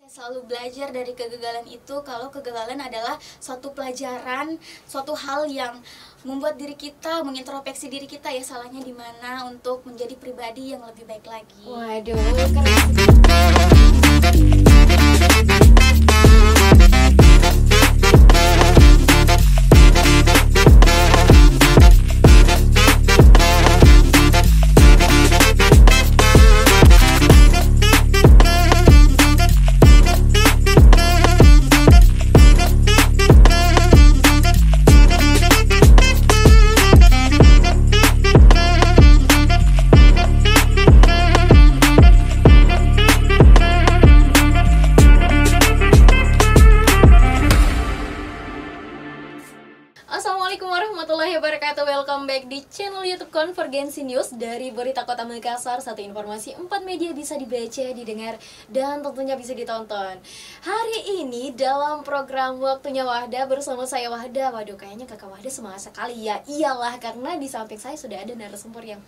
Selalu belajar dari kegagalan itu, kalau kegagalan adalah suatu pelajaran, suatu hal yang membuat diri kita mengintrospeksi diri kita ya, salahnya di mana untuk menjadi pribadi yang lebih baik lagi. Waduh, keren. Assalamualaikum warahmatullahi wabarakatuh. Welcome back di channel YouTube Konvergensi News dari Berita Kota Makassar. Satu informasi, 4 media bisa dibaca, didengar, dan tentunya bisa ditonton. Hari ini dalam program Waktunya Wahda bersama saya Wahda. Waduh, kayaknya kakak Wahda semangat sekali ya. Iyalah, karena di samping saya sudah ada narasumber yang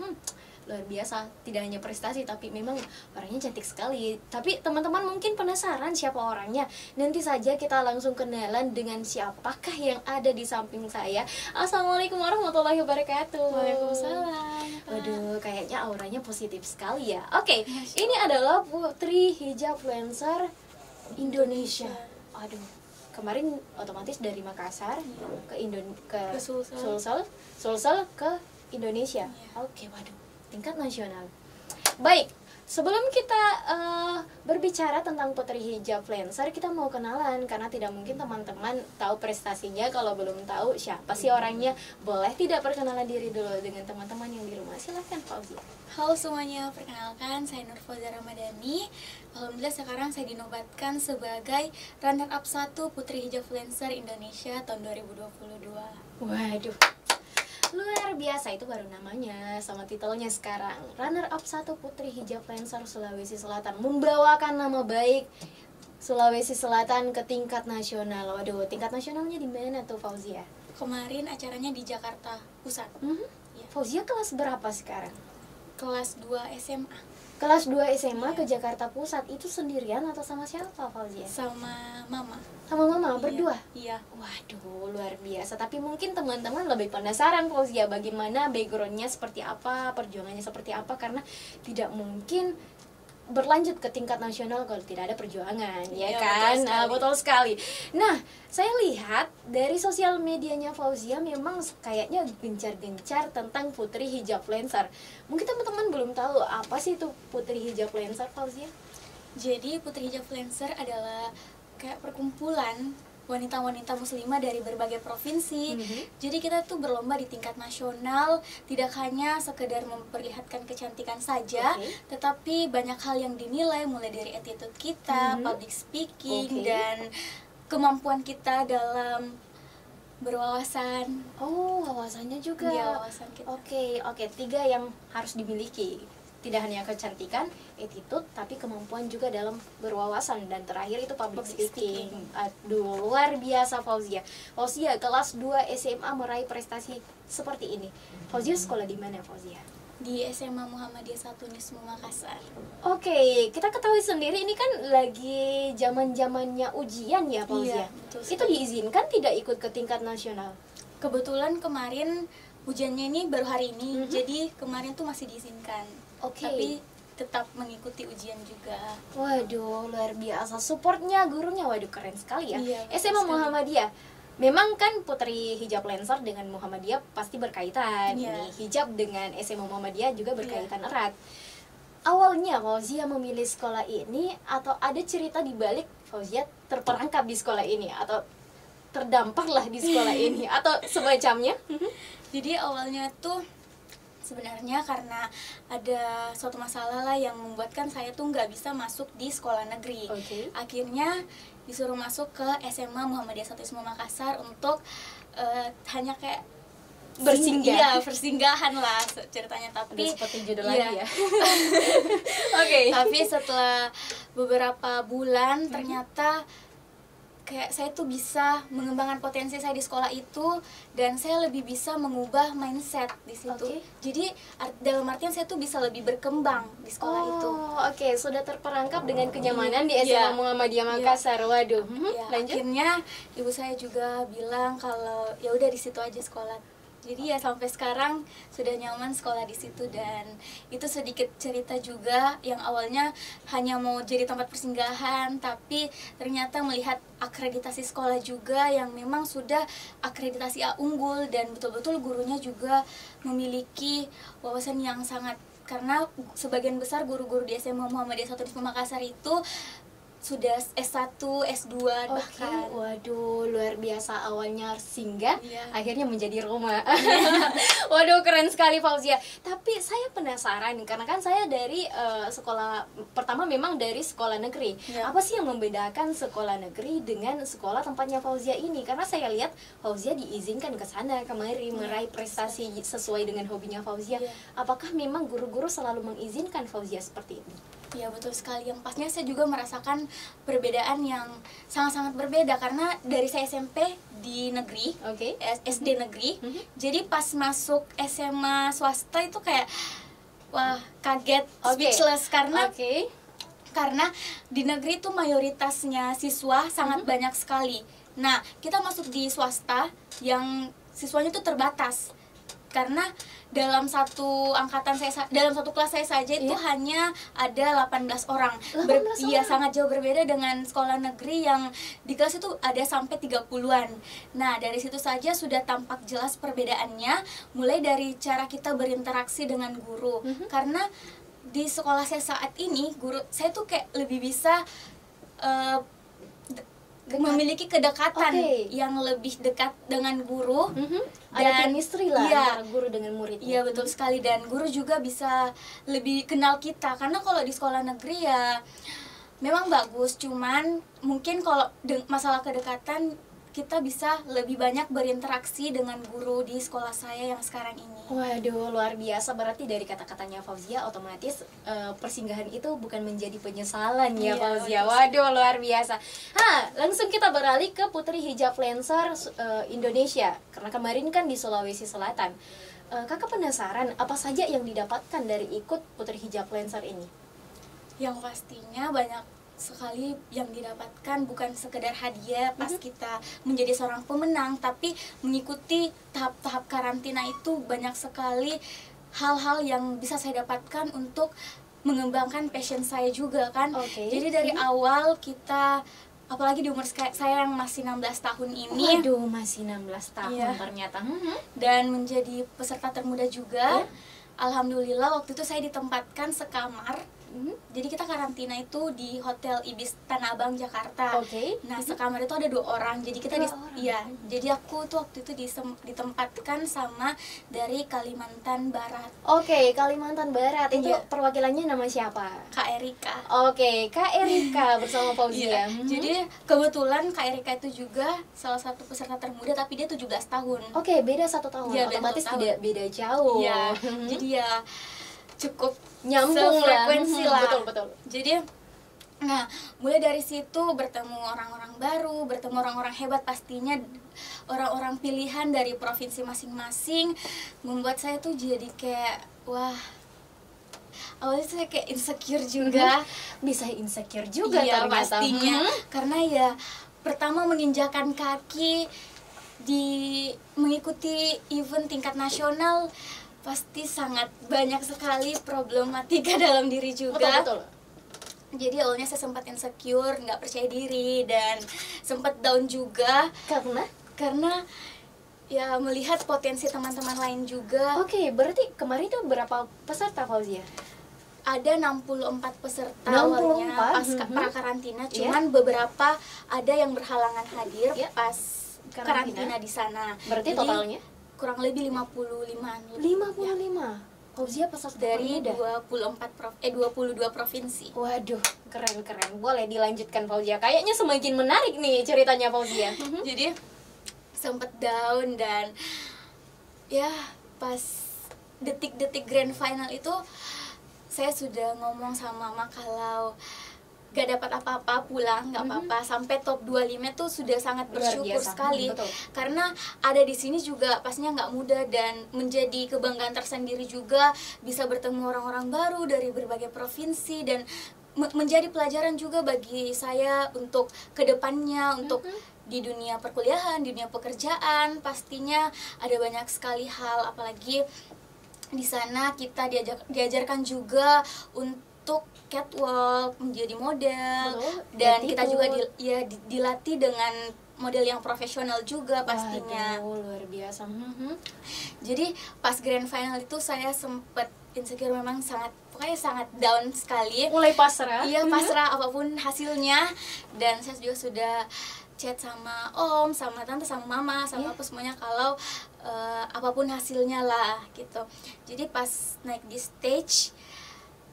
luar biasa, tidak hanya prestasi tapi memang orangnya cantik sekali. Tapi teman-teman mungkin penasaran siapa orangnya. Nanti saja kita langsung kenalan dengan siapakah yang ada di samping saya. Assalamualaikum warahmatullahi wabarakatuh. Waalaikumsalam. Waduh, kayaknya auranya positif sekali ya. Oke, ini adalah Putri Hijabfluencer Indonesia. Aduh, kemarin otomatis dari Makassar ke Sulsel ke Indonesia. Oke, waduh, tingkat nasional. Baik, sebelum kita berbicara tentang Putri Hijabfluencer, kita mau kenalan karena tidak mungkin teman-teman tahu prestasinya kalau belum tahu siapa sih orangnya. Boleh tidak perkenalan diri dulu dengan teman-teman yang di rumah? Silahkan, Fauzia. Halo semuanya, perkenalkan saya Nur Fauzia Ramadhani. Alhamdulillah sekarang saya dinobatkan sebagai runner up 1 Putri Hijabfluencer Indonesia tahun 2022. Waduh, luar biasa, itu baru namanya sama titelnya sekarang. Runner up 1 Putri Hijabfluencer Sulawesi Selatan, membawakan nama baik Sulawesi Selatan ke tingkat nasional. Waduh, tingkat nasionalnya di mana tuh, Fauzia? Kemarin acaranya di Jakarta Pusat. Ya. Fauzia kelas berapa sekarang? Kelas 2 SMA. Kelas 2 SMA ke Jakarta Pusat, itu sendirian atau sama siapa, Fauzia? Sama mama. Sama mama, berdua? Iya. Waduh, luar biasa. Tapi mungkin teman-teman lebih penasaran, Fauzia, bagaimana backgroundnya seperti apa, perjuangannya seperti apa, karena tidak mungkin berlanjut ke tingkat nasional kalau tidak ada perjuangan, ya kan? Betul sekali. Nah, saya lihat dari sosial medianya Fauzia memang kayaknya gencar-gencar tentang Putri Hijabfluencer. Mungkin teman-teman belum tahu apa sih itu Putri Hijabfluencer, Fauzia? Jadi Putri Hijabfluencer adalah kayak perkumpulan wanita-wanita muslimah dari berbagai provinsi. Jadi kita tuh berlomba di tingkat nasional, tidak hanya sekedar memperlihatkan kecantikan saja, tetapi banyak hal yang dinilai, mulai dari attitude kita, public speaking, dan kemampuan kita dalam berwawasan. Oh, wawasannya juga. Iya, wawasan kita. Oke, 3 yang harus dimiliki. Tidak hanya kecantikan, attitude, tapi kemampuan juga dalam berwawasan. Dan terakhir itu public speaking. Aduh, luar biasa Fauzia. Fauzia kelas 2 SMA meraih prestasi seperti ini. Fauzia sekolah di mana, Fauzia? Di SMA Muhammadiyah 1 Nismu Makassar. Oke, kita ketahui sendiri ini kan lagi zaman-zamannya ujian ya, Fauzia. Iya, betul sekali. Itu diizinkan tidak ikut ke tingkat nasional? Kebetulan kemarin ujiannya ini baru hari ini, jadi kemarin tuh masih diizinkan. Tapi tetap mengikuti ujian juga. Waduh, luar biasa. Supportnya gurunya, waduh keren sekali ya. Iya, SMA sekali. Muhammadiyah. Memang kan Putri Hijabfluencer dengan Muhammadiyah pasti berkaitan. Iya. Ini hijab dengan SMA Muhammadiyah juga berkaitan erat. Awalnya Fauzia memilih sekolah ini atau ada cerita di balik Fauzia terperangkap di sekolah ini atau terdampaklah di sekolah ini atau semacamnya? Jadi awalnya tuh sebenarnya karena ada suatu masalah lah yang membuatkan saya tuh nggak bisa masuk di sekolah negeri. Akhirnya disuruh masuk ke SMA Muhammadiyah 1 Nismu Makassar untuk hanya kayak Bersinggah. Iya, persinggahan lah ceritanya. Tapi udah seperti judul iya. lagi ya. Tapi setelah beberapa bulan ternyata kayak saya tuh bisa mengembangkan potensi saya di sekolah itu, dan saya lebih bisa mengubah mindset di situ. Jadi dalam artian saya tuh bisa lebih berkembang di sekolah itu. Oke, sudah terperangkap dengan kenyamanan di SMA Muhammadiyah Makassar. Waduh, lanjut. Akhirnya ibu saya juga bilang kalau ya udah di situ aja sekolah. Jadi ya sampai sekarang sudah nyaman sekolah di situ. Dan itu sedikit cerita juga, yang awalnya hanya mau jadi tempat persinggahan, tapi ternyata melihat akreditasi sekolah juga yang memang sudah akreditasi A unggul, dan betul-betul gurunya juga memiliki wawasan yang sangat, karena sebagian besar guru-guru di SMA Muhammadiyah 1 di Makassar itu sudah S1, S2 bahkan. Waduh, luar biasa. Awalnya singgah, akhirnya menjadi rumah. Waduh, keren sekali Fauzia. Tapi saya penasaran, karena kan saya dari sekolah pertama memang dari sekolah negeri. Apa sih yang membedakan sekolah negeri dengan sekolah tempatnya Fauzia ini? Karena saya lihat Fauzia diizinkan ke sana kemari meraih prestasi sesuai dengan hobinya Fauzia. Apakah memang guru-guru selalu mengizinkan Fauzia seperti itu? Ya betul sekali, yang pastinya saya juga merasakan perbedaan yang sangat-sangat berbeda, karena dari saya SMP di negeri, SD negeri, jadi pas masuk SMA swasta itu kayak wah kaget, speechless, karena di negeri itu mayoritasnya siswa sangat banyak sekali. Nah kita masuk di swasta yang siswanya itu terbatas, karena dalam satu angkatan saya, dalam satu kelas saya saja itu hanya ada 18 orang. Iya, sangat jauh berbeda dengan sekolah negeri yang di kelas itu ada sampai 30-an. Nah, dari situ saja sudah tampak jelas perbedaannya, mulai dari cara kita berinteraksi dengan guru. Karena di sekolah saya saat ini, guru saya tuh kayak lebih bisa memiliki kedekatan yang lebih dekat dengan guru. Ada chemistry lah antara guru dengan murid. Iya betul sekali, dan guru juga bisa lebih kenal kita, karena kalau di sekolah negeri ya memang bagus, cuman mungkin kalau masalah kedekatan kita bisa lebih banyak berinteraksi dengan guru di sekolah saya yang sekarang ini. Waduh, luar biasa. Berarti dari kata-katanya Fauzia otomatis persinggahan itu bukan menjadi penyesalan ya Fauzia. Waduh, luar biasa. Langsung kita beralih ke Putri Hijab Lancer Indonesia, karena kemarin kan di Sulawesi Selatan. Kakak penasaran apa saja yang didapatkan dari ikut Putri Hijab Lancer ini? Yang pastinya banyak sekali yang didapatkan, bukan sekedar hadiah pas kita menjadi seorang pemenang, tapi mengikuti tahap-tahap karantina itu banyak sekali hal-hal yang bisa saya dapatkan untuk mengembangkan passion saya juga kan. Jadi dari awal kita, apalagi di umur saya yang masih 16 tahun ini. Waduh, masih 16 tahun ternyata. Dan menjadi peserta termuda juga. Alhamdulillah waktu itu saya ditempatkan sekamar. Jadi kita karantina itu di Hotel Ibis Tanah Abang Jakarta. Nah sekamar itu ada 2 orang. Jadi kita jadi aku tuh waktu itu ditempatkan sama dari Kalimantan Barat. Kalimantan Barat itu perwakilannya nama siapa? Kak Erika. Kak Erika bersama Fauzia. Jadi kebetulan Kak Erika itu juga salah satu peserta termuda, tapi dia 17 tahun. Beda 1 tahun. Otomatis tidak beda jauh. Jadi ya cukup nyambung frekuensi lah. Betul. Jadi nah, mulai dari situ bertemu orang-orang baru, bertemu orang-orang hebat, pastinya orang-orang pilihan dari provinsi masing-masing, membuat saya tuh jadi kayak wah, awalnya saya kayak insecure juga. Bisa insecure juga ternyata. Pastinya. Karena ya pertama menginjakan kaki di mengikuti event tingkat nasional, pasti sangat banyak sekali problematika dalam diri juga. Betul. Jadi awalnya saya sempat insecure, nggak percaya diri, dan sempat down juga. Karena ya melihat potensi teman-teman lain juga. Berarti kemarin itu berapa peserta Fauzia? Ada 64 peserta awalnya pas pra-karantina, cuman beberapa ada yang berhalangan hadir pas karantina di sana. Berarti totalnya? Kurang lebih 55-an. 55. Fauzia peserta dari 22 provinsi. Waduh, keren. Boleh dilanjutkan Fauzia. Kayaknya semakin menarik nih ceritanya Fauzia. Jadi sempet down, dan ya pas detik-detik grand final itu saya sudah ngomong sama Mama kalau gak dapat apa-apa, pulang nggak apa-apa, sampai top 25 tuh sudah sangat Luar bersyukur biasa. sekali. Betul. Karena ada di sini juga pastinya nggak mudah, dan menjadi kebanggaan tersendiri juga bisa bertemu orang-orang baru dari berbagai provinsi, dan menjadi pelajaran juga bagi saya untuk kedepannya, untuk di dunia perkuliahan, di dunia pekerjaan. Pastinya ada banyak sekali hal, apalagi di sana kita diajarkan juga untuk catwalk, menjadi model. Betul, Dan dan kita tipe. juga dilatih dengan model yang profesional juga pastinya. Waduh, luar biasa. Jadi pas grand final itu saya sempet insecure, memang pokoknya sangat down sekali. Mulai pasrah. Iya, pasrah apapun hasilnya. Dan saya juga sudah chat sama om, sama tante, sama mama, sama apa semuanya, kalau apapun hasilnya lah gitu. Jadi pas naik di stage,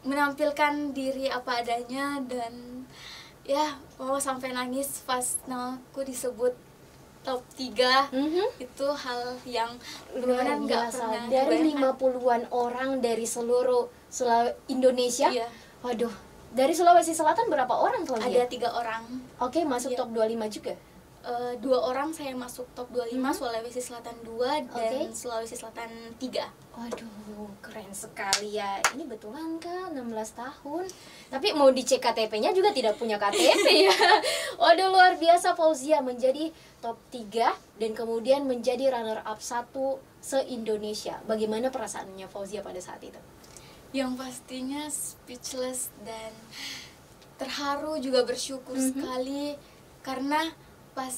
menampilkan diri apa adanya, dan ya sampai nangis pas namaku disebut top 3. Itu hal yang Luar benar-benar nggak biasa. pernah Dari dibayangkan. 50-an orang dari seluruh Indonesia. Iya. Waduh, dari Sulawesi Selatan berapa orang kalau Ada 3 orang. Oke, masuk Iya. top 25 juga. 2 orang saya masuk top 25, Sulawesi Selatan 2 dan Sulawesi Selatan 3. Waduh, keren sekali ya. Ini betulan kan 16 tahun. Tapi mau dicek KTP-nya juga tidak punya KTP ya. Waduh, luar biasa. Fauzia menjadi top 3 dan kemudian menjadi runner up 1 se-Indonesia. Bagaimana perasaannya Fauzia pada saat itu? Yang pastinya speechless dan terharu, juga bersyukur sekali, karena pas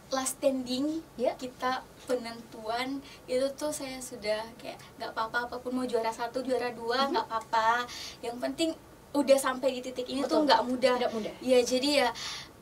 last standing kita penentuan itu tuh saya sudah kayak nggak apa-apa, apapun mau juara 1, juara 2 nggak apa-apa, yang penting udah sampai di titik ini. Betul. Tuh nggak mudah. Tidak mudah. Ya, jadi ya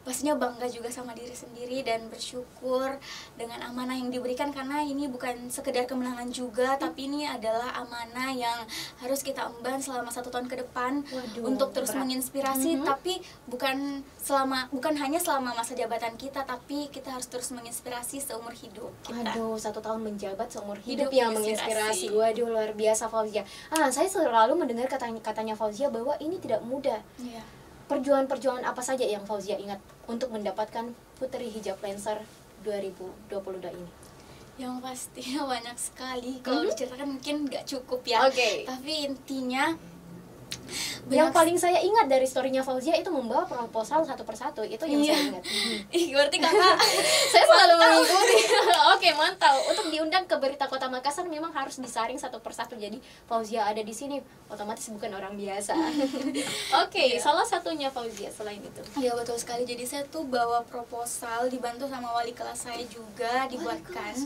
pastinya bangga juga sama diri sendiri dan bersyukur dengan amanah yang diberikan, karena ini bukan sekedar kemenangan juga, tapi ini adalah amanah yang harus kita emban selama 1 tahun ke depan. Waduh, untuk terus berat. menginspirasi, tapi bukan hanya selama masa jabatan kita, tapi kita harus terus menginspirasi seumur hidup kita. Aduh, 1 tahun menjabat seumur hidup Hidup yang menginspirasi. menginspirasi. Waduh, luar biasa Fauzia. Saya selalu mendengar katanya Fauzia bahwa ini tidak mudah. Iya. Perjuangan-perjuangan apa saja yang Fauzia ingat untuk mendapatkan Putri Hijab Lancer 2022 ini? Yang pastinya banyak sekali. Kalau diceritakan mungkin nggak cukup ya. Oke. Tapi intinya Yang paling saya ingat dari storynya Fauzia itu membawa proposal satu persatu. Itu yang saya ingat. Ih, berarti kakak Saya selalu mengikuti. Oke, mantap. Untuk diundang ke Berita Kota Makassar memang harus disaring satu persatu. Jadi Fauzia ada di sini otomatis bukan orang biasa. Oke, salah satunya Fauzia selain itu. Iya, betul sekali. Jadi saya tuh bawa proposal, dibantu sama wali kelas saya juga dibuatkan,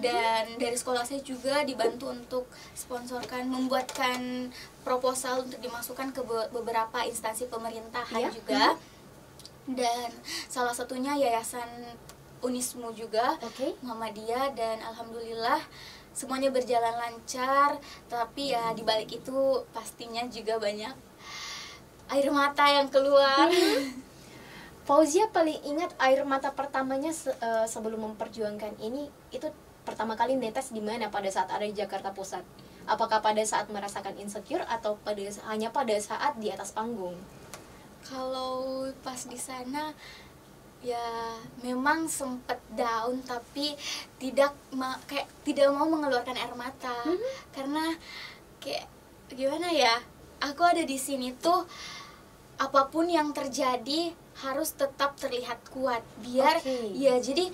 dan dari sekolah saya juga dibantu untuk sponsorkan, membuatkan proposal untuk dimasukkan ke beberapa instansi pemerintahan juga. Dan salah satunya Yayasan Unismu juga, Muhammadiyah, dan alhamdulillah semuanya berjalan lancar. Tapi ya dibalik itu pastinya juga banyak air mata yang keluar. Fauzia paling ingat air mata pertamanya sebelum memperjuangkan ini itu pertama kali netes di mana pada saat ada di Jakarta Pusat? Apakah pada saat merasakan insecure atau hanya pada saat di atas panggung? Kalau pas di sana ya memang sempet down, tapi tidak mau mengeluarkan air mata. Karena kayak gimana ya, aku ada di sini tuh apapun yang terjadi harus tetap terlihat kuat, biar ya, jadi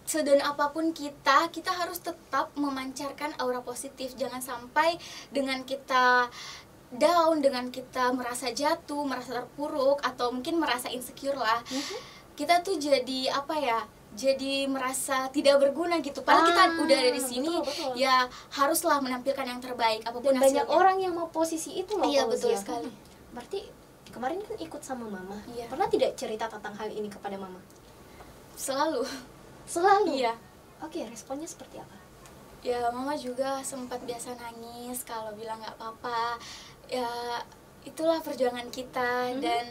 sedon apapun kita harus tetap memancarkan aura positif. Jangan sampai dengan kita down, dengan kita merasa jatuh, merasa terpuruk, atau mungkin merasa insecure lah, kita tuh jadi apa ya, jadi merasa tidak berguna gitu. Padahal kita udah ada di sini, betul. ya haruslah menampilkan yang terbaik apapun Dan banyak hasilnya. orang yang mau posisi itu loh. Iya, Fauzia. betul sekali. Berarti kemarin kan ikut sama mama. Iya. Pernah tidak cerita tentang hal ini kepada mama? Selalu. Iya. Oke, responnya seperti apa? Ya, mama juga sempat biasa nangis kalau bilang nggak apa-apa. Ya, itulah perjuangan kita, dan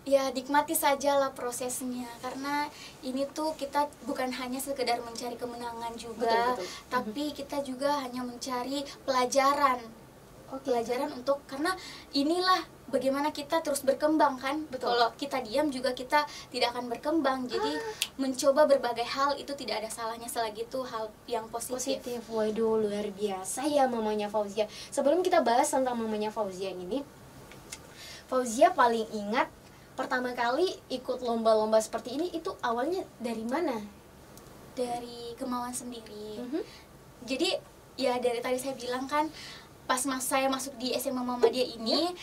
ya nikmati sajalah prosesnya, karena ini tuh kita bukan hanya sekedar mencari kemenangan juga, Betul. tapi kita juga hanya mencari pelajaran. Pelajaran untuk, karena inilah bagaimana kita terus berkembang kan. Betul. Kalau kita diam juga kita tidak akan berkembang. Jadi mencoba berbagai hal itu tidak ada salahnya selagi itu hal yang positif. Waduh, luar biasa ya mamanya Fauzia. Sebelum kita bahas tentang mamanya Fauzia ini, Fauzia paling ingat pertama kali ikut lomba-lomba seperti ini itu awalnya dari mana? Dari kemauan sendiri. Jadi ya dari tadi saya bilang kan, pas saya masuk di SMA Muhammadiyah ini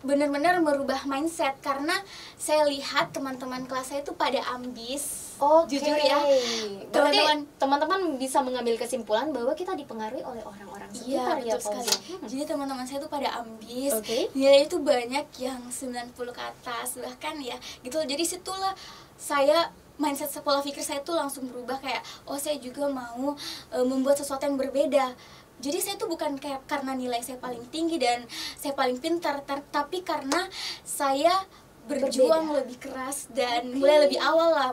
benar-benar merubah mindset, karena saya lihat teman-teman kelas saya itu pada ambis. Jujur ya, berarti teman-teman bisa mengambil kesimpulan bahwa kita dipengaruhi oleh orang-orang sekitar ya, Fauzia. Jadi teman-teman saya itu pada ambis. Nilai itu banyak yang 90 ke atas bahkan ya gitu. Jadi situlah saya mindset pola pikir saya tuh langsung berubah, kayak oh saya juga mau membuat sesuatu yang berbeda. Jadi saya tuh bukan kayak karena nilai saya paling tinggi dan saya paling pintar, tapi karena saya berjuang lebih keras dan mulai lebih awal lah.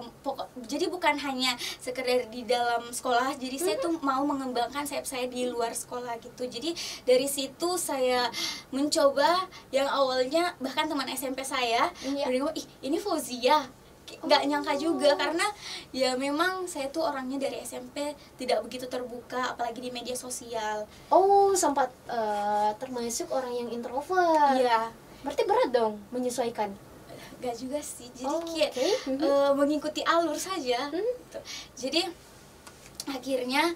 Jadi bukan hanya sekedar di dalam sekolah, jadi saya tuh mau mengembangkan sayap saya di luar sekolah gitu. Jadi dari situ saya mencoba yang awalnya bahkan teman SMP saya bilang, ih ini Fauzia, nggak nyangka juga, karena ya memang saya tuh orangnya dari SMP tidak begitu terbuka apalagi di media sosial. Sempat termasuk orang yang introvert. Iya. Berarti berat dong menyesuaikan. Gak juga sih, jadi kayak mengikuti alur saja gitu. Jadi akhirnya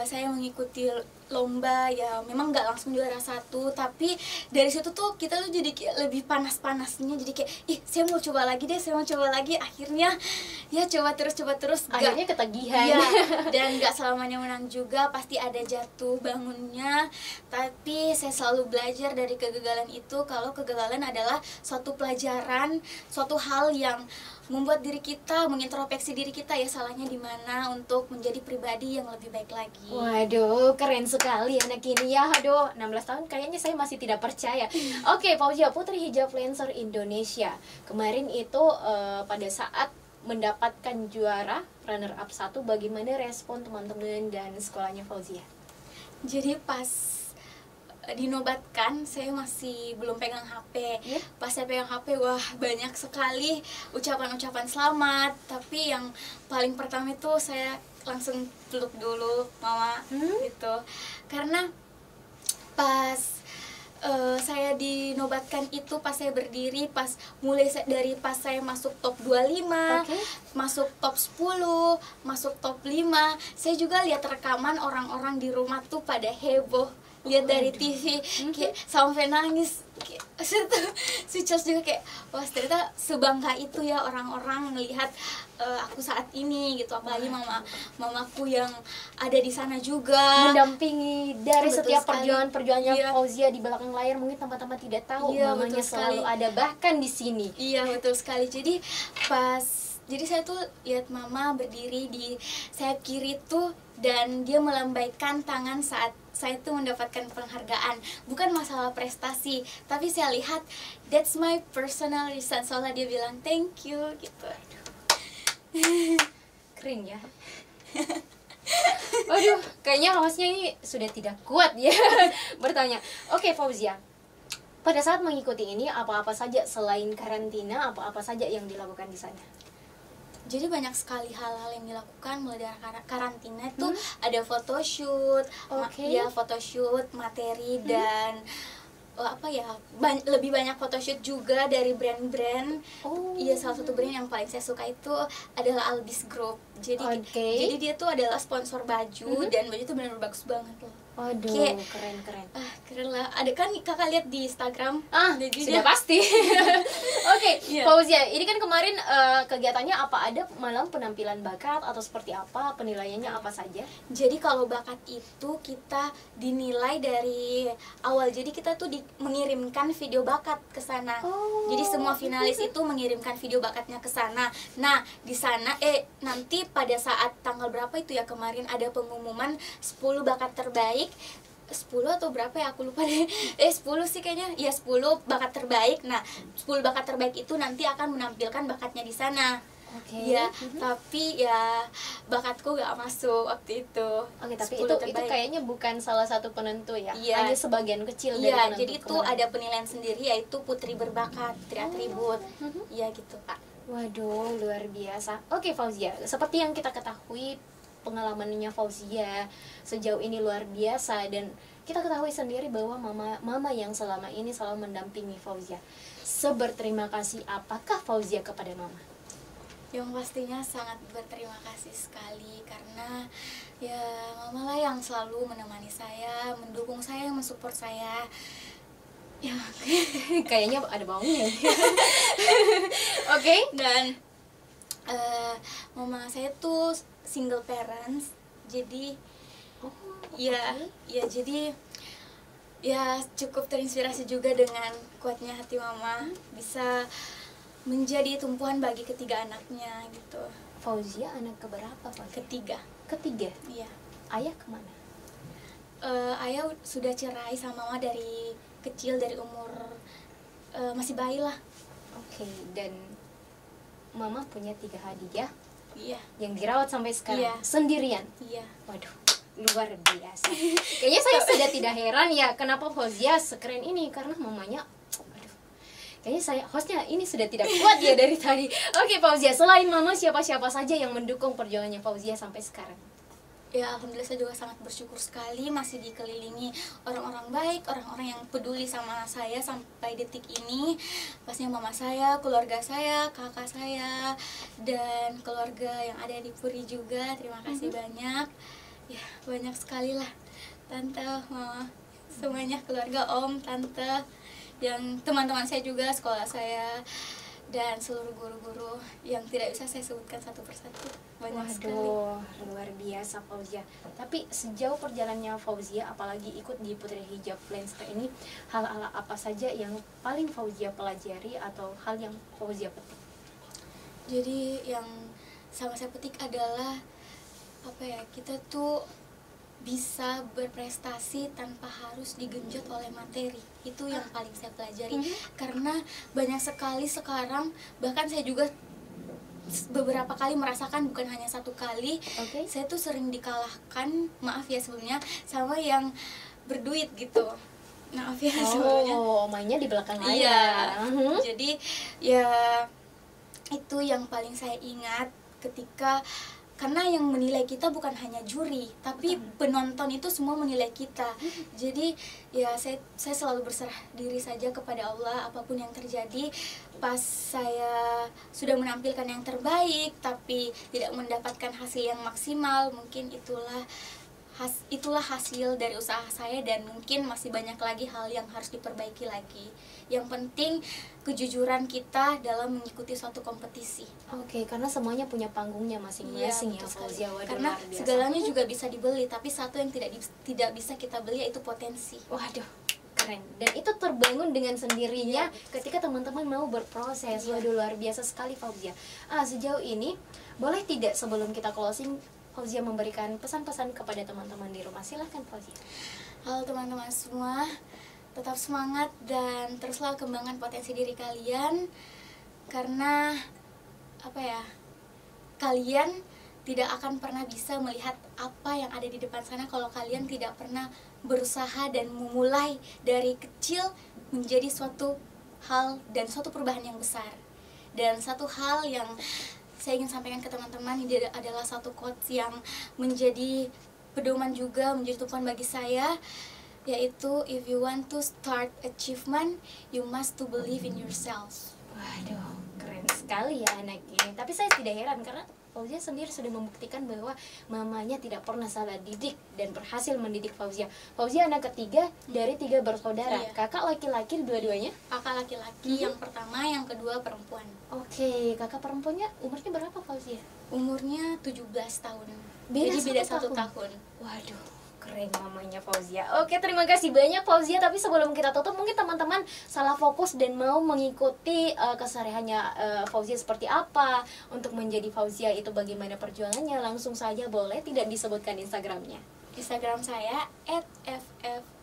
saya mengikuti lomba, ya memang nggak langsung juara 1, tapi dari situ tuh kita tuh jadi kayak lebih panas-panasnya, jadi kayak ih saya mau coba lagi deh, saya mau coba lagi. Akhirnya ya coba terus akhirnya ketagihan ya, dan nggak selamanya menang juga, pasti ada jatuh bangunnya, tapi saya selalu belajar dari kegagalan itu, kalau kegagalan adalah suatu pelajaran, suatu hal yang membuat diri kita mengintrospeksi diri kita, ya salahnya di mana untuk menjadi pribadi yang lebih baik lagi. Waduh, keren sekali anak ini ya. Aduh, 16 tahun kayaknya saya masih tidak percaya. Oke, Fauzia, Putri Hijabfluencer Indonesia. Kemarin itu pada saat mendapatkan juara runner up 1, bagaimana respon teman-teman dan sekolahnya Fauzia? Jadi pas dinobatkan saya masih belum pegang HP. Pas saya pegang HP, wah banyak sekali ucapan-ucapan selamat. Tapi yang paling pertama itu saya langsung peluk dulu mama gitu, karena pas saya dinobatkan itu, pas saya berdiri, pas mulai dari pas saya masuk top 25, masuk top 10, masuk top 5, saya juga lihat rekaman orang-orang di rumah tuh pada heboh, lihat dari TV kayak sampai nangis, kayak switches juga, kayak wah ternyata sebangga itu ya orang-orang melihat aku saat ini gitu, apalagi mamaku yang ada di sana juga mendampingi dari setiap perjuangan-perjuangannya Fauzia di belakang layar. Mungkin teman-teman tidak tahu mamanya selalu ada bahkan di sini. Iya betul sekali. Jadi saya tuh lihat mama berdiri di sayap kiri tuh, dan dia melambaikan tangan saat saya tuh mendapatkan penghargaan. Bukan masalah prestasi, tapi saya lihat that's my personal reason, soalnya dia bilang thank you gitu. Keren ya. Waduh, kayaknya hostnya ini sudah tidak kuat ya bertanya. Oke, Fauzia, pada saat mengikuti ini apa-apa saja selain karantina, apa-apa saja yang dilakukan di sana? Jadi banyak sekali hal-hal yang dilakukan mulai dari karantina itu ada photoshoot, photoshoot, materi dan lebih banyak photoshoot juga dari brand-brand. Iya, salah satu brand yang paling saya suka itu adalah Albis Group. Jadi dia tuh adalah sponsor baju dan baju itu benar-benar bagus banget loh. Waduh, keren. Keren lah. Ada kan kakak lihat di Instagram? Sudah pasti. Oke, Fauzia, ini kan kemarin kegiatannya apa, ada malam penampilan bakat atau seperti apa, penilaiannya apa saja? Jadi kalau bakat itu kita dinilai dari awal. Jadi kita tuh mengirimkan video bakat ke sana. Jadi semua finalis itu mengirimkan video bakatnya ke sana. Nah, di sana nanti pada saat tanggal berapa itu ya kemarin ada pengumuman 10 bakat terbaik. 10 atau berapa ya aku lupa deh. 10 sih kayaknya. Ya 10 bakat terbaik. Nah, 10 bakat terbaik itu nanti akan menampilkan bakatnya di sana. Oke. Ya, tapi ya bakatku gak masuk waktu itu. Oke, tapi 10 itu terbaik. kayaknya bukan salah satu penentu ya. Iya. Hanya sebagian kecil dari Iya, penentu jadi itu kemenangan. ada penilaian sendiri yaitu putri berbakat, putri atribut. Iya gitu, Kak. Waduh, luar biasa. Oke, Fauzia, seperti yang kita ketahui, pengalamannya Fauzia sejauh ini luar biasa, dan kita ketahui sendiri bahwa mama yang selama ini selalu mendampingi Fauzia. Seberterima kasih apakah Fauzia kepada mama? Yang pastinya sangat berterima kasih sekali karena ya mama lah yang selalu menemani saya, mendukung saya, mensupport saya. Ya, Kayaknya ada baunya. Oke. dan mama saya tuh single parents, jadi ya jadi ya cukup terinspirasi juga dengan kuatnya hati mama, bisa menjadi tumpuan bagi ketiga anaknya gitu. Fauzia anak keberapa, Fauzia? Ketiga. Iya. Iya. Ayah kemana? Ayah sudah cerai sama mama dari kecil, dari umur masih bayi lah. Oke, dan mama punya 3 hadiah Iya. yang dirawat sampai sekarang. Iya. Sendirian. Iya. Waduh, luar biasa. Kayaknya saya sudah tidak heran ya kenapa Fauzia sekeren ini, karena mamanya, aduh, kayaknya saya hostnya ini sudah tidak kuat ya dari tadi. Oke, Fauzia, selain mama, siapa-siapa saja yang mendukung perjuangannya Fauzia sampai sekarang? Ya, alhamdulillah saya juga sangat bersyukur sekali masih dikelilingi orang-orang baik, orang-orang yang peduli sama saya sampai detik ini. Pastinya mama saya, keluarga saya, kakak saya, dan keluarga yang ada di Puri juga. Terima kasih banyak. Ya, banyak sekali lah. Tante, mama, semuanya, keluarga, om, tante, yang teman-teman saya juga, sekolah saya, dan seluruh guru-guru yang tidak bisa saya sebutkan satu persatu. Banyak sekali. Waduh, luar biasa Fauzia. Tapi sejauh perjalanannya Fauzia, apalagi ikut di Putri Hijab Flancer ini, hal-hal apa saja yang paling Fauzia pelajari atau hal yang Fauzia petik? Jadi yang sama saya petik adalah apa ya, kita tuh bisa berprestasi tanpa harus digenjot oleh materi. Itu yang paling saya pelajari. Karena banyak sekali sekarang, bahkan saya juga beberapa kali merasakan, bukan hanya satu kali, saya tuh sering dikalahkan, maaf ya sebelumnya, sama yang berduit gitu. Maaf ya sebelumnya. Oh, mainnya di belakang layar. Iya. Jadi ya itu yang paling saya ingat ketika, karena yang menilai kita bukan hanya juri, tapi penonton itu semua menilai kita. Jadi ya saya selalu berserah diri saja kepada Allah, apapun yang terjadi. Pas saya sudah menampilkan yang terbaik tapi tidak mendapatkan hasil yang maksimal, mungkin itulah hasil dari usaha saya, dan mungkin masih banyak lagi hal yang harus diperbaiki lagi. Yang penting kejujuran kita dalam mengikuti suatu kompetisi. Oke, karena semuanya punya panggungnya masing-masing ya, betul Fauzia. sekali. Waduh, Karena luar biasa. segalanya juga bisa dibeli, tapi satu yang tidak bisa kita beli yaitu potensi. Waduh, keren. Dan itu terbangun dengan sendirinya ketika teman-teman mau berproses. Waduh, luar biasa sekali Fauzia. Sejauh ini, boleh tidak sebelum kita closing, Fauzia memberikan pesan-pesan kepada teman-teman di rumah? Silahkan Fauzia. Halo teman-teman semua, tetap semangat dan teruslah kembangkan potensi diri kalian. Karena apa ya, kalian tidak akan pernah bisa melihat apa yang ada di depan sana kalau kalian tidak pernah berusaha dan memulai dari kecil menjadi suatu hal dan suatu perubahan yang besar. Dan satu hal yang saya ingin sampaikan ke teman-teman, ini adalah satu quotes yang menjadi pedoman juga, menjadi tumpuan bagi saya, yaitu if you want to start achievement, you must to believe in yourself. Waduh, keren sekali ya anak ini. Tapi saya tidak heran karena Fauzia sendiri sudah membuktikan bahwa mamanya tidak pernah salah didik dan berhasil mendidik Fauzia. Fauzia anak ketiga dari 3 bersaudara. Iya. Kakak laki-laki dua-duanya? Kakak laki-laki yang pertama, yang kedua perempuan. Oke, kakak perempuannya umurnya berapa Fauzia? Umurnya 17 tahun. Beda Jadi beda satu 1 tahun. Waduh, keren mamanya Fauzia. Oke, terima kasih banyak Fauzia. Tapi sebelum kita tutup, mungkin teman-teman salah fokus dan mau mengikuti kesehariannya Fauzia seperti apa, untuk menjadi Fauzia itu bagaimana perjuangannya, langsung saja boleh tidak disebutkan Instagramnya? Instagram saya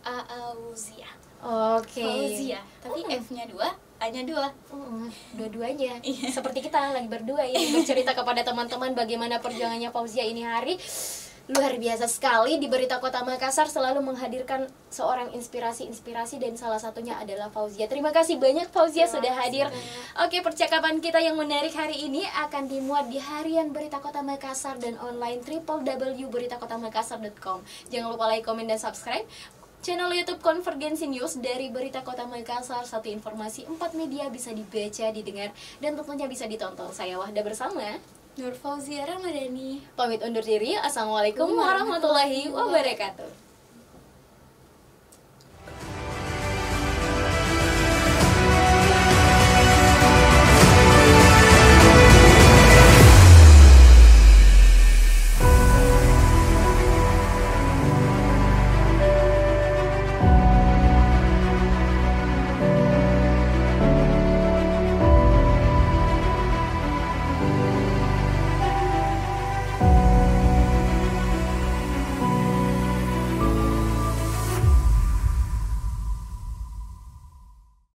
@ffaauzia. Oke. Fauzia, tapi F-nya 2, A-nya 2. Dua-duanya. Seperti kita lagi berdua ini bercerita kepada teman-teman bagaimana perjuangannya Fauzia ini hari. Luar biasa sekali. Di Berita Kota Makassar selalu menghadirkan seorang inspirasi dan salah satunya adalah Fauzia. Terima kasih banyak Fauzia sudah hadir. Oke, percakapan kita yang menarik hari ini akan dimuat di harian Berita Kota Makassar dan online www.beritakotamakassar.com. Jangan lupa like, komen, dan subscribe channel YouTube Konvergensi News dari Berita Kota Makassar. Satu informasi, 4 media bisa dibaca, didengar, dan tentunya bisa ditonton. Saya Wahda bersama Nur Fauzia Ramadhani pamit undur diri. Assalamualaikum warahmatullahi wabarakatuh.